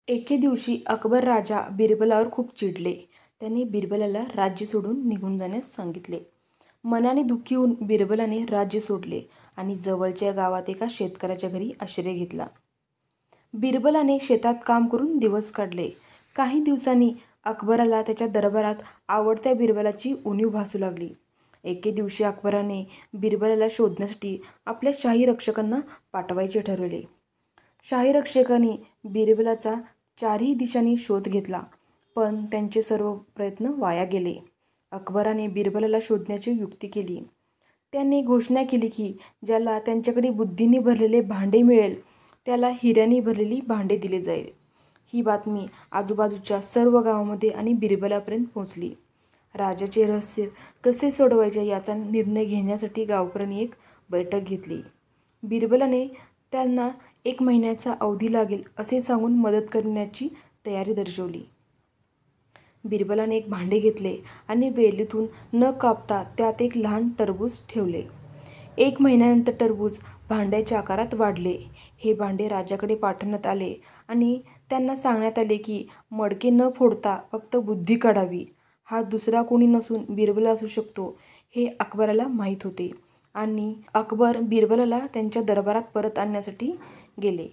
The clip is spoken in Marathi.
एके दिवशी अकबर राजा बिरबलावर खूप चिडले. त्याने बिरबलाला राज्य सोडून निघून जाण्यास सांगितले. मनाने दुःखी होऊन बिरबलाने राज्य सोडले आणि जवळच्या गावात एका शेतकऱ्याच्या घरी आश्रय घेतला. बिरबलाने शेतात काम करून दिवस काढले. काही दिवसांनी अकबराला त्याच्या दरबारात आवडत्या बिरबलाची उणीव भासू लागली. एके दिवशी अकबराने बिरबलाला शोधण्यासाठी आपल्या शाही रक्षकांना पाठवायचे ठरवले. शाही रक्षकांनी बिरबलाचा चारही दिशांनी शोध घेतला, पण त्यांचे सर्व प्रयत्न वाया गेले. अकबराने बिरबलाला शोधण्याची युक्ती केली. त्याने घोषणा केली की ज्याला त्यांच्याकडे बुद्धीने भरलेले भांडे मिळेल त्याला हिऱ्यांनी भरलेली भांडे दिले जाईल. ही बातमी आजूबाजूच्या सर्व गावांमध्ये आणि बिरबलापर्यंत पोहोचली. राजाचे रहस्य कसे सोडवायचे याचा निर्णय घेण्यासाठी गावकऱ्यांनी एक बैठक घेतली. बिरबलाने त्यांना 1 महिन्याचा अवधी लागेल असे सांगून मदत करण्याची तयारी दर्शवली. बिरबलाने एक भांडे घेतले आणि वेलीतून न कापता त्यात एक लहान टरबूज ठेवले. 1 महिन्यानंतर टरबूज भांड्याच्या आकारात वाढले. हे भांडे राजाकडे पाठवण्यात आले आणि त्यांना सांगण्यात आले की मडके न फोडता फक्त बुद्धी काढावी. हा दुसरा कोणी नसून बिरबल असू शकतो हे अकबराला माहीत होते आणि अकबर बिरबलाला त्यांच्या दरबारात परत आणण्यासाठी गेले.